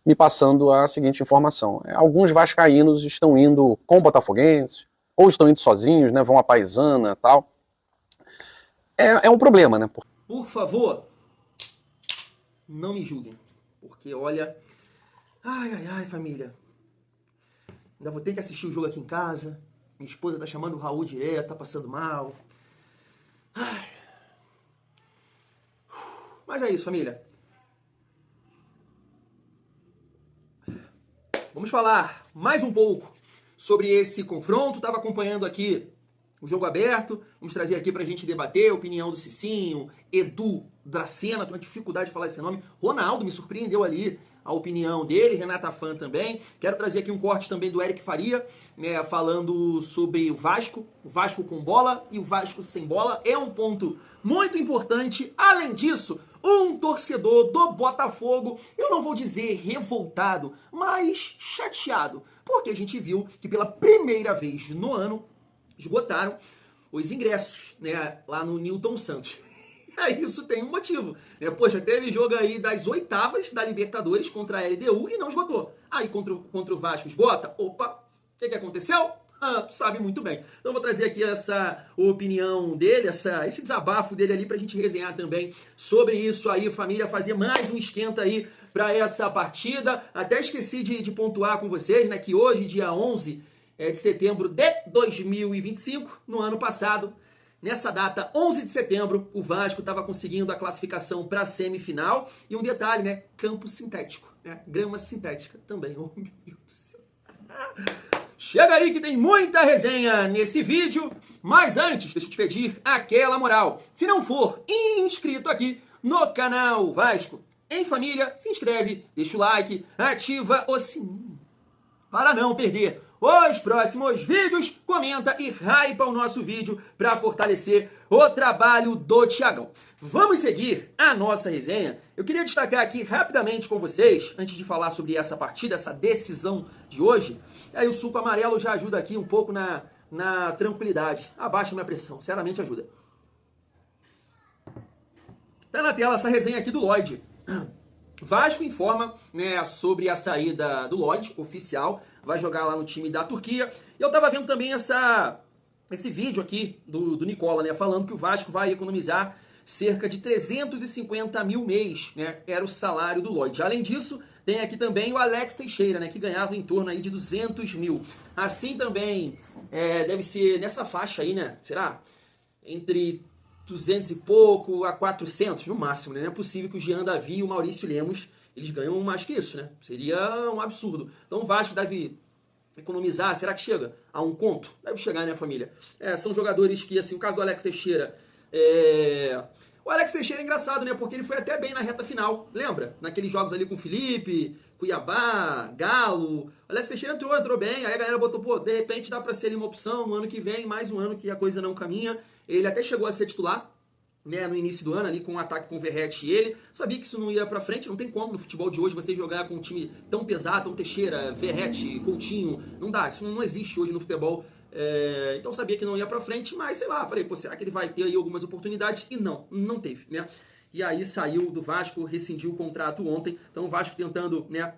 me passando a seguinte informação. Alguns vascaínos estão indo com botafoguenses, ou estão indo sozinhos, né, vão à paisana e tal. É um problema, né? Por favor, não me julguem, porque olha... Ai, família. Ainda vou ter que assistir o jogo aqui em casa. Minha esposa tá chamando o Raul direto, tá passando mal. Ai. Mas é isso, família. Vamos falar mais um pouco sobre esse confronto. Estava acompanhando aqui o jogo aberto. Vamos trazer aqui pra gente debater a opinião do Cicinho, Edu Dracena, tô com dificuldade de falar esse nome. Ronaldo me surpreendeu ali a opinião dele, Renata Fã também. Quero trazer aqui um corte também do Eric Faria, né, falando sobre o Vasco com bola e o Vasco sem bola. É um ponto muito importante. Além disso, um torcedor do Botafogo, eu não vou dizer revoltado, mas chateado, porque a gente viu que pela primeira vez no ano esgotaram os ingressos, né, lá no Newton Santos. Isso tem um motivo, né? Poxa, teve jogo aí das oitavas da Libertadores contra a LDU e não esgotou. Aí contra o Vasco esgota? Opa, o que aconteceu? Tu sabe muito bem. Então vou trazer aqui essa opinião dele, esse desabafo dele ali pra gente resenhar também sobre isso aí, família, fazer mais um esquenta aí pra essa partida. Até esqueci de pontuar com vocês, né, que hoje, dia 11 de setembro de 2025, no ano passado, nessa data, 11 de setembro, o Vasco estava conseguindo a classificação para a semifinal. E um detalhe, né? Campo sintético, né? Grama sintética também. Oh, meu Deus do céu. Chega aí que tem muita resenha nesse vídeo. Mas antes, deixa eu te pedir aquela moral. Se não for inscrito aqui no canal Vasco em Família, se inscreve, deixa o like, ativa o sininho para não perder os próximos vídeos, comenta e hypa o nosso vídeo para fortalecer o trabalho do Thiagão. Vamos seguir a nossa resenha. Eu queria destacar aqui rapidamente com vocês, antes de falar sobre essa partida, essa decisão de hoje. Aí o suco amarelo já ajuda aqui um pouco na tranquilidade. Abaixa minha pressão, sinceramente ajuda. Tá na tela essa resenha aqui do Lloyd. Vasco informa, né, sobre a saída do Lloyd, oficial, vai jogar lá no time da Turquia. E eu tava vendo também esse vídeo aqui do Nicola, né, falando que o Vasco vai economizar cerca de 350 mil mês, né, era o salário do Lloyd. Além disso, tem aqui também o Alex Teixeira, né, que ganhava em torno aí de 200 mil. Assim também, deve ser nessa faixa aí, né, será? Entre 200 e pouco a 400 no máximo, né? Não é possível que o Jean Davi e o Maurício Lemos, eles ganham mais que isso, né? Seria um absurdo. Então o Vasco deve economizar, será que chega a um conto? Deve chegar, né, família? São jogadores que, assim, o caso do Alex Teixeira, o Alex Teixeira é engraçado, né? Porque ele foi até bem na reta final, lembra? Naqueles jogos ali com o Felipe, Cuiabá, Galo. O Alex Teixeira entrou bem, aí a galera botou, pô, de repente dá pra ser ali uma opção no ano que vem, mais um ano que a coisa não caminha. Ele até chegou a ser titular, né, no início do ano, ali com um ataque com o Verratti e ele. Sabia que isso não ia pra frente, não tem como no futebol de hoje você jogar com um time tão pesado, tão Teixeira, Verratti, Coutinho. Não dá, isso não existe hoje no futebol. Então sabia que não ia pra frente, mas sei lá, falei, pô, será que ele vai ter aí algumas oportunidades? E não teve, né? E aí saiu do Vasco, rescindiu o contrato ontem. Então o Vasco tentando, né,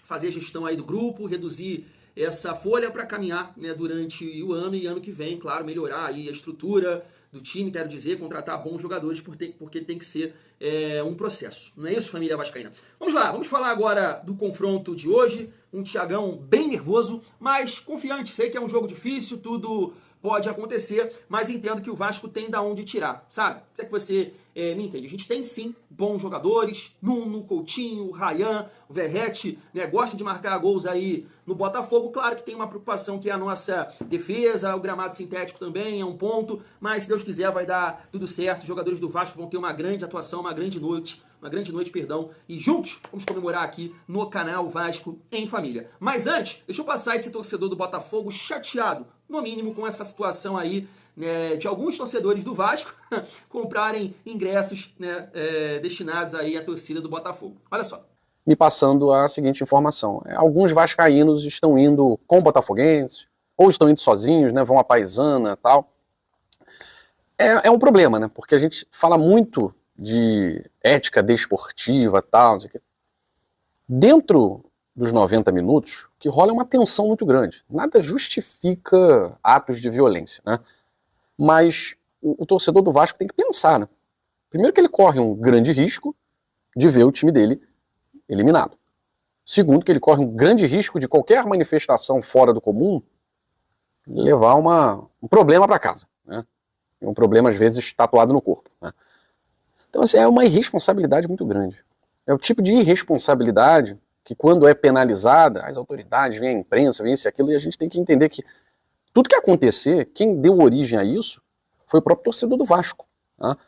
fazer a gestão aí do grupo, reduzir essa folha para caminhar, né, durante o ano e ano que vem, claro, melhorar aí a estrutura do time, quero dizer, contratar bons jogadores, porque tem que ser um processo. Não é isso, família vascaína? Vamos lá, vamos falar agora do confronto de hoje. Um Thiagão bem nervoso, mas confiante. Sei que é um jogo difícil, tudo pode acontecer, mas entendo que o Vasco tem da onde tirar, sabe? Se é que você me entende. A gente tem sim bons jogadores, Nuno, Coutinho, Ryan, o Verratti, né, gostam de marcar gols aí no Botafogo. Claro que tem uma preocupação que é a nossa defesa, o gramado sintético também é um ponto, mas se Deus quiser vai dar tudo certo. Os jogadores do Vasco vão ter uma grande atuação, uma grande noite, e juntos vamos comemorar aqui no canal Vasco em Família. Mas antes, deixa eu passar esse torcedor do Botafogo chateado, no mínimo com essa situação aí, né, de alguns torcedores do Vasco comprarem ingressos, né, destinados aí à torcida do Botafogo. Olha só. Me passando a seguinte informação. Alguns vascaínos estão indo com botafoguenses, ou estão indo sozinhos, né, vão à paisana e tal. É um problema, né, porque a gente fala muito de ética desportiva e tal, não sei o quê. Dentro dos 90 minutos, o que rola é uma tensão muito grande. Nada justifica atos de violência, né? Mas o torcedor do Vasco tem que pensar, né? Primeiro que ele corre um grande risco de ver o time dele eliminado. Segundo, que ele corre um grande risco de qualquer manifestação fora do comum levar um problema para casa, né? Um problema, às vezes, tatuado no corpo, né? Então, assim, é uma irresponsabilidade muito grande. É o tipo de irresponsabilidade que, quando é penalizada, as autoridades, vem a imprensa, vem isso e aquilo, e a gente tem que entender que tudo que acontecer, quem deu origem a isso, foi o próprio torcedor do Vasco, tá?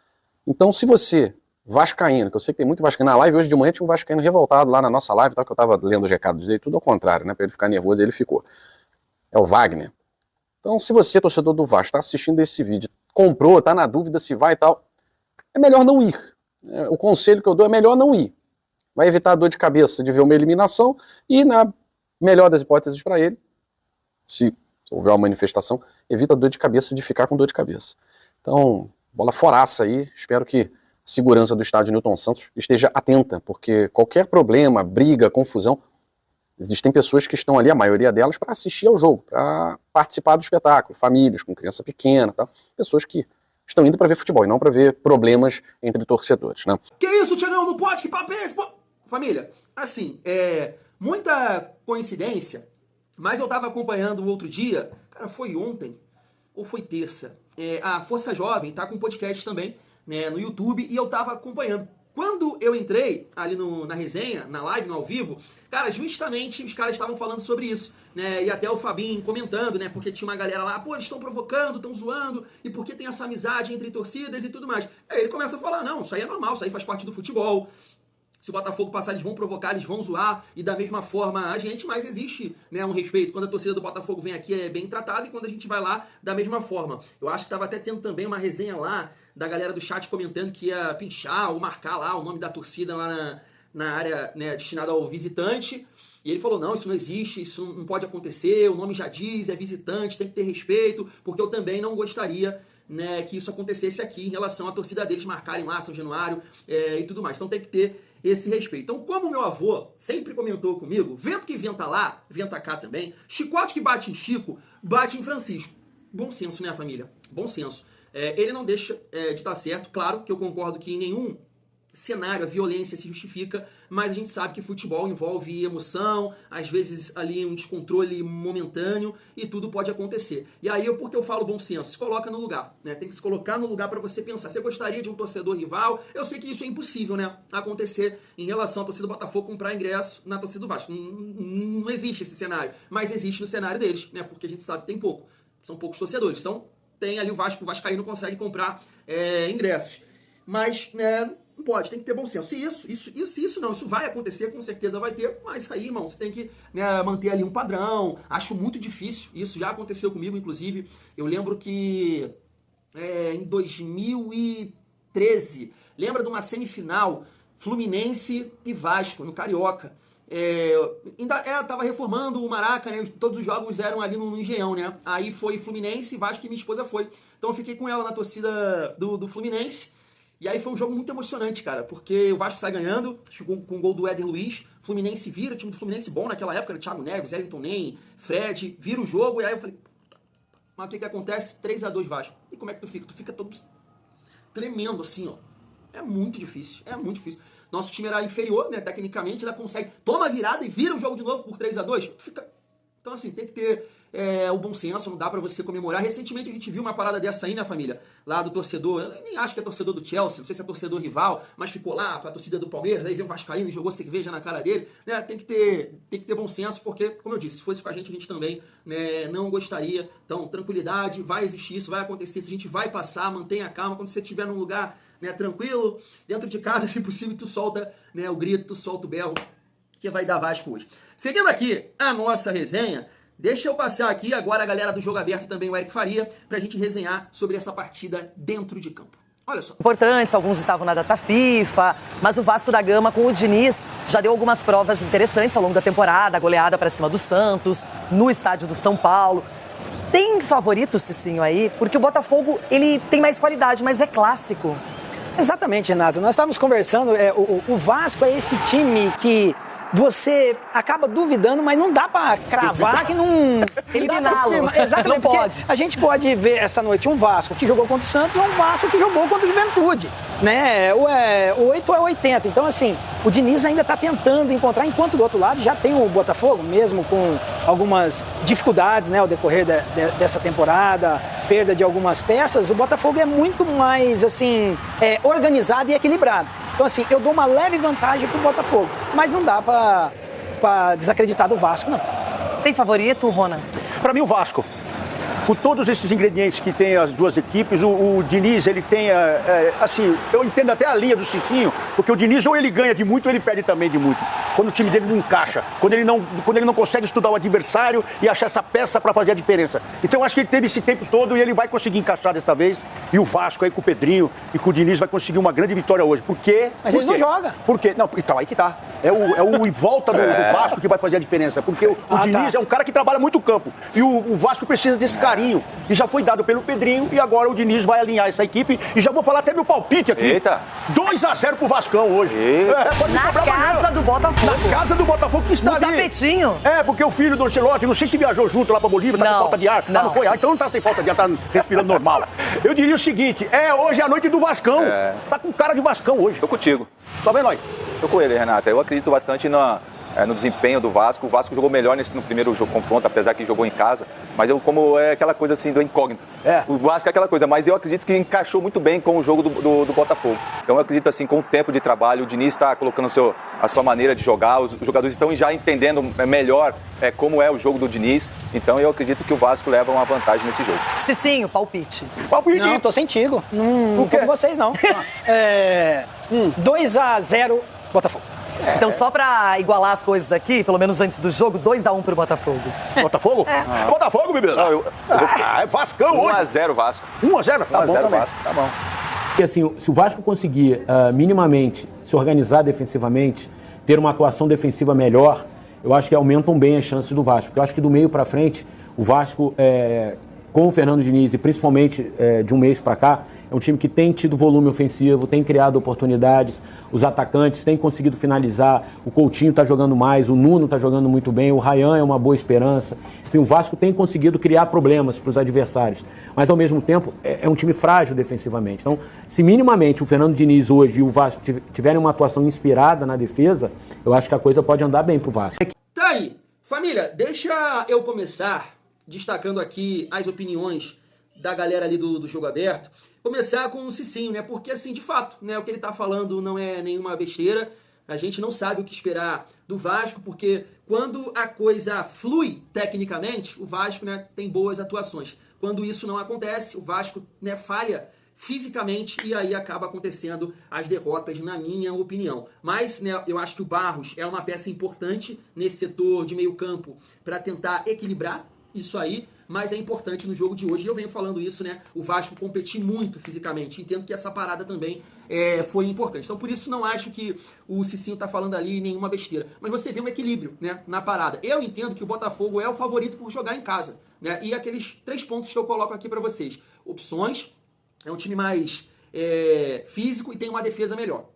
Então, se você, vascaíno, que eu sei que tem muito vascaíno, na live hoje de manhã tinha um vascaíno revoltado lá na nossa live, tá, que eu estava lendo os recados dele, tudo ao contrário, né, para ele ficar nervoso, ele ficou. É o Wagner. Então, se você, torcedor do Vasco, está assistindo esse vídeo, comprou, está na dúvida se vai e tal, é melhor não ir. O conselho que eu dou é melhor não ir. Vai evitar a dor de cabeça de ver uma eliminação e, na melhor das hipóteses para ele, se houver uma manifestação, evita a dor de cabeça de ficar com dor de cabeça. Então, bola foraça aí, espero que a segurança do estádio Newton Santos esteja atenta, porque qualquer problema, briga, confusão, existem pessoas que estão ali, a maioria delas, para assistir ao jogo, para participar do espetáculo, famílias com criança pequena, tá? Pessoas que estão indo para ver futebol e não para ver problemas entre torcedores, né? Que isso, Tiagão, não pode, que papo é esse? Pô? Família, assim, muita coincidência, mas eu tava acompanhando o outro dia, cara, foi ontem ou foi terça, a Força Jovem tá com podcast também, né, no YouTube, e eu tava acompanhando. Quando eu entrei ali na resenha, na live, no ao vivo, cara, justamente os caras estavam falando sobre isso, né, e até o Fabinho comentando, né, porque tinha uma galera lá, pô, eles estão provocando, estão zoando, e por que tem essa amizade entre torcidas e tudo mais. Aí ele começa a falar, não, isso aí é normal, isso aí faz parte do futebol. Se o Botafogo passar, eles vão provocar, eles vão zoar, e da mesma forma a gente, mas existe, né, um respeito. Quando a torcida do Botafogo vem aqui é bem tratada, e quando a gente vai lá, da mesma forma. Eu acho que estava até tendo também uma resenha lá, da galera do chat comentando que ia pinchar ou marcar lá o nome da torcida lá na área, né, destinada ao visitante. E ele falou, não, isso não existe, isso não pode acontecer, o nome já diz, é visitante, tem que ter respeito, porque eu também não gostaria, né, que isso acontecesse aqui em relação à torcida deles marcarem lá São Januário e tudo mais. Então tem que ter esse respeito. Então, como meu avô sempre comentou comigo, vento que venta lá, venta cá também, chicote que bate em Chico, bate em Francisco. Bom senso, né, família? Bom senso. Ele não deixa de estar certo. Claro que eu concordo que em nenhum cenário a violência se justifica, mas a gente sabe que futebol envolve emoção, às vezes ali um descontrole momentâneo, e tudo pode acontecer. E aí, porque eu falo bom senso, se coloca no lugar, né? Tem que se colocar no lugar para você pensar. Você gostaria de um torcedor rival? Eu sei que isso é impossível, né, acontecer em relação à torcida do Botafogo comprar ingresso na torcida do Vasco. Não existe esse cenário, mas existe no cenário deles, né? Porque a gente sabe que tem pouco, são poucos torcedores. Então, tem ali o Vascaíno consegue comprar ingressos. Mas, né, não pode, tem que ter bom senso. Isso vai acontecer, com certeza vai ter, mas aí, irmão, você tem que, né, manter ali um padrão. Acho muito difícil, isso já aconteceu comigo, inclusive. Eu lembro que em 2013, lembra de uma semifinal Fluminense e Vasco, no Carioca. Tava reformando o Maraca, né? Todos os jogos eram ali no Engenhão, né? Aí foi Fluminense, Vasco e minha esposa foi. Então eu fiquei com ela na torcida do Fluminense. E aí foi um jogo muito emocionante, cara, porque o Vasco sai ganhando, chegou com o gol do Éder Luiz, Fluminense vira, o time do Fluminense bom naquela época, era Thiago Neves, Wellington Nem, Fred, vira o jogo, e aí eu falei, mas o que acontece? 3-2 Vasco. E como é que tu fica? Tu fica todo tremendo assim, ó. É muito difícil. Nosso time era inferior, né, tecnicamente, ainda consegue, toma a virada e vira o jogo de novo por 3-2. Então, assim, tem que ter o bom senso, não dá pra você comemorar. Recentemente a gente viu uma parada dessa aí, né, família? Lá do torcedor, eu nem acho que é torcedor do Chelsea, não sei se é torcedor rival, mas ficou lá pra torcida do Palmeiras, aí veio um vascaíno e jogou cerveja na cara dele, né? Tem que ter bom senso, porque, como eu disse, se fosse com a gente também, né, não gostaria. Então, tranquilidade, vai existir isso, vai acontecer, a gente vai passar, mantenha a calma. Quando você estiver num lugar, né, tranquilo, dentro de casa, se possível, tu solta, né, o grito, tu solta o berro, que vai dar Vasco hoje. Seguindo aqui a nossa resenha, deixa eu passar aqui agora a galera do Jogo Aberto e também o Eric Faria pra gente resenhar sobre essa partida dentro de campo. Olha só. Importantes, alguns estavam na data FIFA, mas o Vasco da Gama com o Diniz já deu algumas provas interessantes ao longo da temporada, goleada pra cima do Santos, no estádio do São Paulo. Tem favorito, Cicinho, aí? Porque o Botafogo, ele tem mais qualidade, mas é clássico. Exatamente, Renato. Nós estávamos conversando, o Vasco é esse time que você acaba duvidando, mas não dá pra cravar que não... Eliminá-lo. Exatamente, Não porque pode. a gente pode ver essa noite um Vasco que jogou contra o Santos e um Vasco que jogou contra o Juventude, né? Ou é 8 ou é 80. Então, assim, o Diniz ainda tá tentando encontrar, enquanto do outro lado já tem o Botafogo, mesmo com algumas dificuldades, né, ao decorrer dessa temporada, perda de algumas peças, o Botafogo é muito mais, assim, organizado e equilibrado. Então, assim, eu dou uma leve vantagem pro Botafogo, mas não dá pra desacreditar do Vasco, não. Tem favorito, Rona? Para mim, o Vasco. Com todos esses ingredientes que tem as duas equipes, o Diniz, ele tem, assim, eu entendo até a linha do Cicinho, porque o Diniz ou ele ganha de muito ou ele perde também de muito. Quando o time dele não encaixa, quando ele não consegue estudar o adversário e achar essa peça para fazer a diferença. Então eu acho que ele teve esse tempo todo e ele vai conseguir encaixar dessa vez. E o Vasco aí com o Pedrinho e com o Diniz vai conseguir uma grande vitória hoje. Por quê? Mas eles não jogam. Por quê? Não, então aí que tá. É o em volta do Vasco que vai fazer a diferença. Porque o Diniz é um cara que trabalha muito o campo. E o Vasco precisa desse carinho. E já foi dado pelo Pedrinho e agora o Diniz vai alinhar essa equipe. E já vou falar até meu palpite aqui. Eita! 2-0 pro Vascão hoje. Na casa do Botafogo. Na casa do Botafogo que está No ali. tapetinho. Porque o filho do Ancelotti, não sei se viajou junto lá pra Bolívia, tá Não, com falta de ar. não. Não foi? Então não tá sem falta de ar, tá respirando normal. Eu diria o seguinte, hoje é a noite do Vascão. Tá com cara de Vascão hoje. Tô contigo. Tá vendo aí? Tô com ele, Renata. Eu acredito bastante no desempenho do Vasco. O Vasco jogou melhor no primeiro jogo confronto, apesar que jogou em casa. Mas como é aquela coisa assim do incógnito. O Vasco é aquela coisa, mas eu acredito que encaixou muito bem com o jogo do Botafogo. Então eu acredito assim, com o tempo de trabalho, o Diniz está colocando a sua maneira de jogar, os jogadores estão já entendendo melhor como é o jogo do Diniz. Então eu acredito que o Vasco leva uma vantagem nesse jogo. Cicinho, palpite. Palpite. Não, tô sentindo. Não tô com vocês, não. 2-0 Botafogo. Então, só pra igualar as coisas aqui, pelo menos antes do jogo, 2-1 pro Botafogo. Botafogo? Botafogo, bebê. É Vascão hoje. 1-0 Vasco. 1-0? Tá bom 1-0 também. Vasco. Tá bom. E assim, se o Vasco conseguir minimamente se organizar defensivamente, ter uma atuação defensiva melhor, eu acho que aumentam bem as chances do Vasco. Porque eu acho que do meio para frente, o Vasco, com o Fernando Diniz e principalmente de um mês para cá, é um time que tem tido volume ofensivo, tem criado oportunidades, os atacantes têm conseguido finalizar, o Coutinho está jogando mais, o Nuno está jogando muito bem, o Ryan é uma boa esperança. Enfim, o Vasco tem conseguido criar problemas para os adversários, mas ao mesmo tempo é um time frágil defensivamente. Então, se minimamente o Fernando Diniz hoje e o Vasco tiverem uma atuação inspirada na defesa, eu acho que a coisa pode andar bem para o Vasco. Tá aí. Família, deixa eu começar destacando aqui as opiniões da galera ali do Jogo Aberto. Começar com o Cicinho, né? Porque, assim, de fato, né, o que ele tá falando não é nenhuma besteira. A gente não sabe o que esperar do Vasco, porque quando a coisa flui tecnicamente, o Vasco, né, tem boas atuações. Quando isso não acontece, o Vasco, né, falha fisicamente e aí acaba acontecendo as derrotas, na minha opinião. Mas, né, eu acho que o Barros é uma peça importante nesse setor de meio campo para tentar equilibrar isso aí, mas é importante no jogo de hoje, e eu venho falando isso, né, o Vasco competir muito fisicamente, entendo que essa parada também foi importante, então por isso não acho que o Cicinho tá falando ali nenhuma besteira, mas você vê um equilíbrio, né, na parada. Eu entendo que o Botafogo é o favorito por jogar em casa, né, e aqueles 3 pontos que eu coloco aqui para vocês, opções, é um time mais físico e tem uma defesa melhor,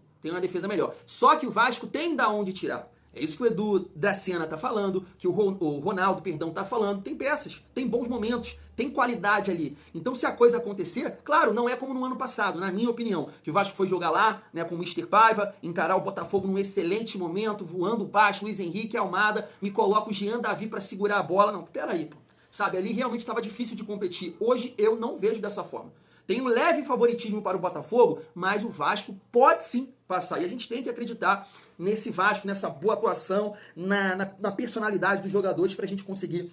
só que o Vasco tem da onde tirar. É isso que o Edu da Sena tá falando, que o Ronaldo, tá falando. Tem peças, tem bons momentos, tem qualidade ali. Então, se a coisa acontecer, claro, não é como no ano passado, na minha opinião, que o Vasco foi jogar lá, né, com o Mr. Paiva, encarar o Botafogo num excelente momento, voando baixo, Luiz Henrique, Almada, me coloca o Jean Davi pra segurar a bola. Não, peraí, pô. Sabe, ali realmente estava difícil de competir. Hoje eu não vejo dessa forma. Tem um leve favoritismo para o Botafogo, mas o Vasco pode sim passar. E a gente tem que acreditar nesse Vasco, nessa boa atuação, na personalidade dos jogadores para a gente conseguir,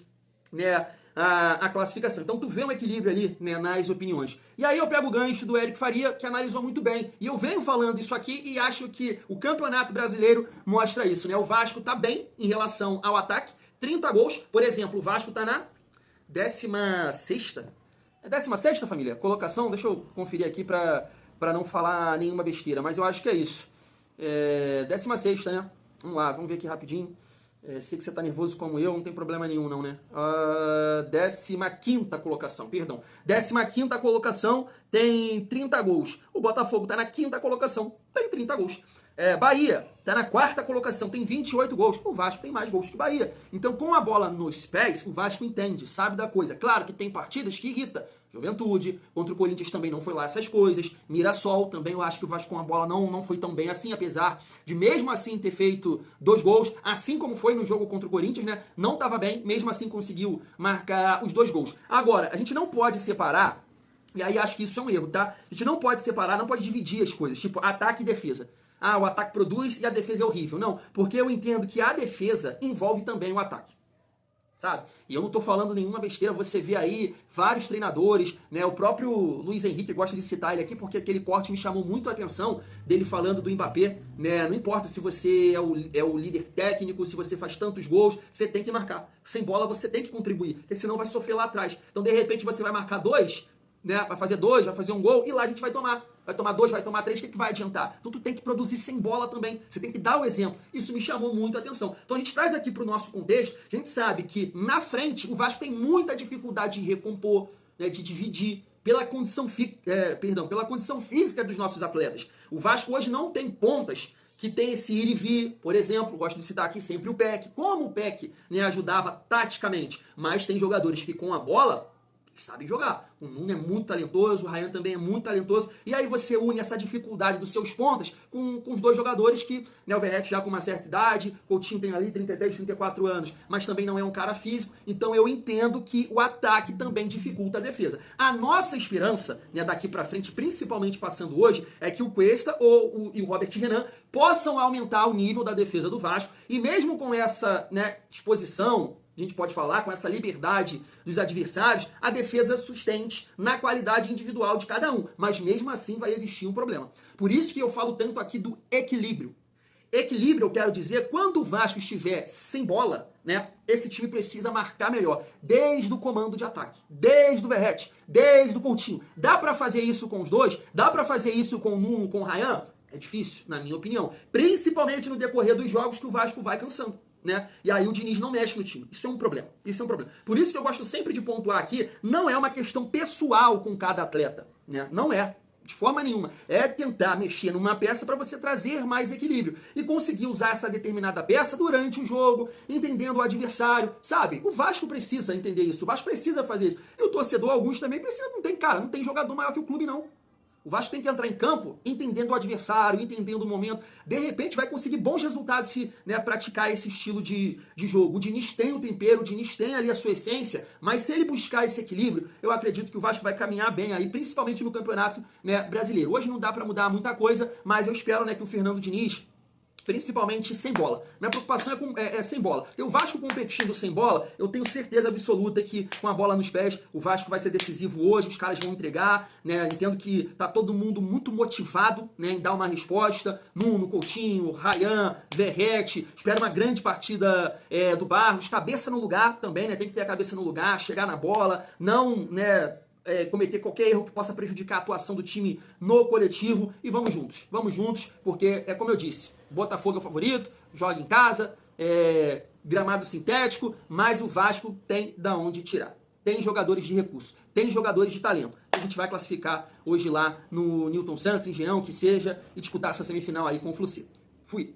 né, a classificação. Então tu vê um equilíbrio ali, né, nas opiniões. E aí eu pego o gancho do Eric Faria, que analisou muito bem. E eu venho falando isso aqui e acho que o Campeonato Brasileiro mostra isso, né? O Vasco tá bem em relação ao ataque. 30 gols, por exemplo, o Vasco tá na 16ª. É 16ª, família? Colocação? Deixa eu conferir aqui pra não falar nenhuma besteira, mas eu acho que é isso. 16ª, né? Vamos lá, vamos ver aqui rapidinho. Sei que você tá nervoso como eu, não tem problema nenhum não, né? 15ª colocação, perdão. 15ª colocação tem 30 gols. O Botafogo tá na 5ª colocação, tem 30 gols. Bahia tá na 4ª colocação, tem 28 gols. O Vasco tem mais gols que Bahia. Então, com a bola nos pés, o Vasco entende, sabe da coisa. Claro que tem partidas que irrita. Juventude, contra o Corinthians também não foi lá essas coisas. Mirassol também, eu acho que o Vasco com a bola não foi tão bem assim, apesar de mesmo assim ter feito 2 gols, assim como foi no jogo contra o Corinthians, né? Não estava bem, mesmo assim conseguiu marcar os 2 gols. Agora, a gente não pode separar, e aí acho que isso é um erro, tá? A gente não pode separar, não pode dividir as coisas, tipo ataque e defesa. O ataque produz e a defesa é horrível. Não, porque eu entendo que a defesa envolve também o ataque. Sabe? E eu não tô falando nenhuma besteira, você vê aí vários treinadores, né? O próprio Luiz Henrique, gosta de citar ele aqui porque aquele corte me chamou muito a atenção dele falando do Mbappé, né? Não importa se você é o líder técnico, se você faz tantos gols, você tem que marcar. Sem bola você tem que contribuir, porque senão vai sofrer lá atrás. Então de repente você vai marcar 2, né? Vai fazer 2, vai fazer um gol e lá a gente vai tomar. Vai tomar 2, vai tomar 3, o que vai adiantar? Então tu tem que produzir sem bola também. Você tem que dar o exemplo. Isso me chamou muito a atenção. Então a gente traz aqui para o nosso contexto, a gente sabe que na frente o Vasco tem muita dificuldade de recompor, né, de dividir, pela condição física dos nossos atletas. O Vasco hoje não tem pontas que tem esse ir e vir, por exemplo, gosto de citar aqui sempre o Peck, como o Peck, né, ajudava taticamente, mas tem jogadores que com a bola sabem jogar. O Nuno é muito talentoso, o Ryan também é muito talentoso, e aí você une essa dificuldade dos seus pontas com os 2 jogadores que, né, o Verratti já com uma certa idade, Coutinho tem ali 33, 34 anos, mas também não é um cara físico, então eu entendo que o ataque também dificulta a defesa. A nossa esperança, né, daqui pra frente, principalmente passando hoje, é que o Cuesta e o Robert Renan possam aumentar o nível da defesa do Vasco, e mesmo com essa, né, disposição, a gente pode falar, com essa liberdade dos adversários, a defesa sustente na qualidade individual de cada um. Mas mesmo assim vai existir um problema. Por isso que eu falo tanto aqui do equilíbrio. Equilíbrio, eu quero dizer, quando o Vasco estiver sem bola, né, esse time precisa marcar melhor. Desde o comando de ataque, desde o Verratti, desde o Coutinho. Dá pra fazer isso com os 2? Dá pra fazer isso com o Nuno, com o Ryan? É difícil, na minha opinião. Principalmente no decorrer dos jogos que o Vasco vai cansando. Né? E aí o Diniz não mexe no time. Isso é um problema. Isso é um problema. Por isso que eu gosto sempre de pontuar aqui, não é uma questão pessoal com cada atleta, né? Não é. De forma nenhuma. É tentar mexer numa peça para você trazer mais equilíbrio. E conseguir usar essa determinada peça durante o jogo, entendendo o adversário. Sabe? O Vasco precisa entender isso. O Vasco precisa fazer isso. E o torcedor, alguns também precisam. Não tem jogador maior que o clube, não. O Vasco tem que entrar em campo entendendo o adversário, entendendo o momento. De repente vai conseguir bons resultados se, né, praticar esse estilo de jogo. O Diniz tem o tempero, o Diniz tem ali a sua essência, mas se ele buscar esse equilíbrio, eu acredito que o Vasco vai caminhar bem aí, principalmente no campeonato, né, brasileiro. Hoje não dá para mudar muita coisa, mas eu espero, né, que o Fernando Diniz, principalmente sem bola. Minha preocupação é sem bola. E o Vasco competindo sem bola, eu tenho certeza absoluta que com a bola nos pés, o Vasco vai ser decisivo hoje, os caras vão entregar, né? Entendo que tá todo mundo muito motivado, né, em dar uma resposta. Nuno, Coutinho, Ryan, Verratti. Espero uma grande partida do Barros. Cabeça no lugar também, né? Tem que ter a cabeça no lugar, chegar na bola, não, né, cometer qualquer erro que possa prejudicar a atuação do time no coletivo. E vamos juntos, porque é como eu disse, Botafogo é o favorito, joga em casa, gramado sintético, mas o Vasco tem da onde tirar. Tem jogadores de recurso, tem jogadores de talento. A gente vai classificar hoje lá no Newton Santos, Engenhão, que seja, e disputar essa semifinal aí com o Fluminense. Fui!